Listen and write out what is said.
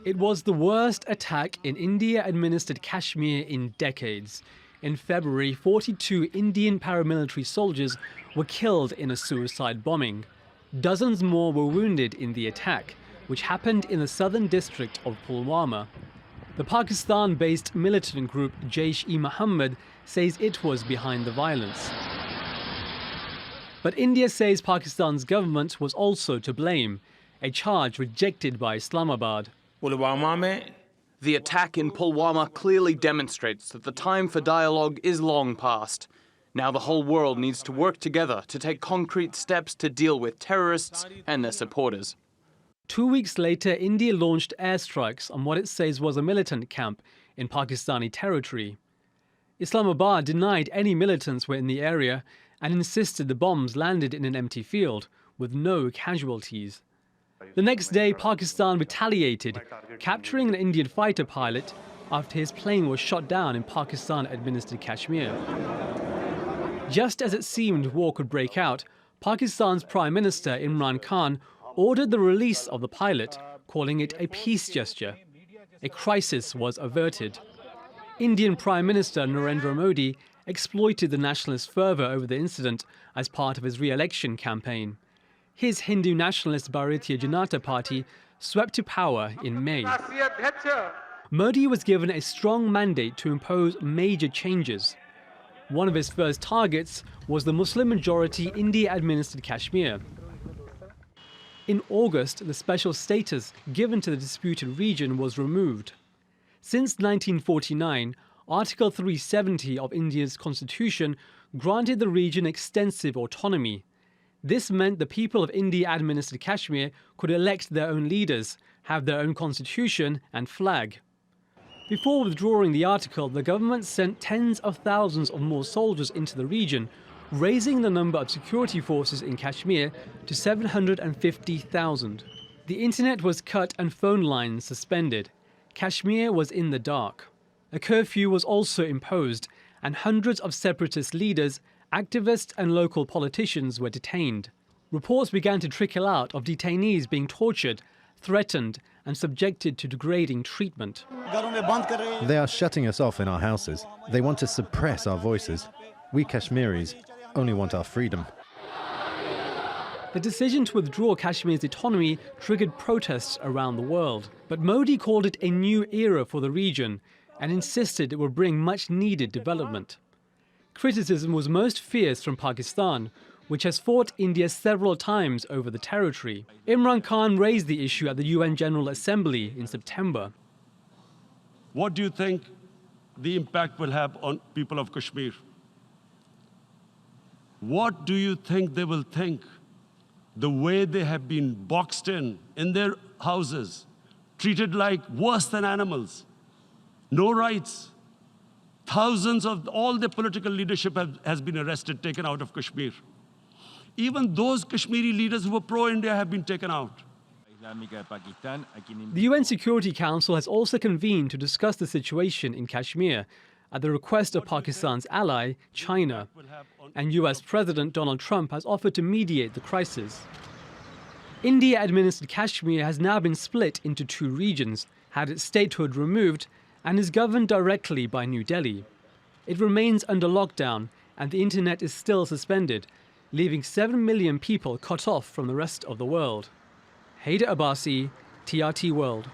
It was the worst attack in India-administered Kashmir in decades. In February, 42 Indian paramilitary soldiers were killed in a suicide bombing. Dozens more were wounded in the attack, which happened in the southern district of Pulwama. The Pakistan-based militant group Jaish-e-Mohammed says it was behind the violence. But India says Pakistan's government was also to blame, a charge rejected by Islamabad. The attack in Pulwama clearly demonstrates that the time for dialogue is long past. Now the whole world needs to work together to take concrete steps to deal with terrorists and their supporters. 2 weeks later, India launched airstrikes on what it says was a militant camp in Pakistani territory. Islamabad denied any militants were in the area and insisted the bombs landed in an empty field with no casualties. The next day, Pakistan retaliated, capturing an Indian fighter pilot after his plane was shot down in Pakistan-administered Kashmir. Just as it seemed war could break out, Pakistan's Prime Minister Imran Khan ordered the release of the pilot, calling it a peace gesture. A crisis was averted. Indian Prime Minister Narendra Modi exploited the nationalist fervour over the incident as part of his re-election campaign. His Hindu nationalist Bharatiya Janata Party swept to power in May. Modi was given a strong mandate to impose major changes. One of his first targets was the Muslim-majority India-administered Kashmir. In August, the special status given to the disputed region was removed. Since 1949, Article 370 of India's constitution granted the region extensive autonomy. This meant the people of India-administered Kashmir could elect their own leaders, have their own constitution and flag. Before withdrawing the article, the government sent tens of thousands of more soldiers into the region, raising the number of security forces in Kashmir to 750,000. The internet was cut and phone lines suspended. Kashmir was in the dark. A curfew was also imposed, and hundreds of separatist leaders, activists and local politicians were detained. Reports began to trickle out of detainees being tortured, threatened and subjected to degrading treatment. They are shutting us off in our houses. They want to suppress our voices. We Kashmiris only want our freedom. The decision to withdraw Kashmir's autonomy triggered protests around the world. But Modi called it a new era for the region and insisted it would bring much-needed development. Criticism was most fierce from Pakistan, which has fought India several times over the territory. Imran Khan raised the issue at the UN General Assembly in September. What do you think the impact will have on people of Kashmir? What do you think they will think? The way they have been boxed in their houses, treated like worse than animals, no rights. Thousands of all the political leadership has been arrested, taken out of Kashmir. Even those Kashmiri leaders who were pro-India have been taken out. The UN Security Council has also convened to discuss the situation in Kashmir at the request of Pakistan's ally, China, and US President Donald Trump has offered to mediate the crisis. India-administered Kashmir has now been split into two regions, had its statehood removed, and is governed directly by New Delhi. It remains under lockdown, and the internet is still suspended, leaving 7 million people cut off from the rest of the world. Hyder Abbasi, TRT World.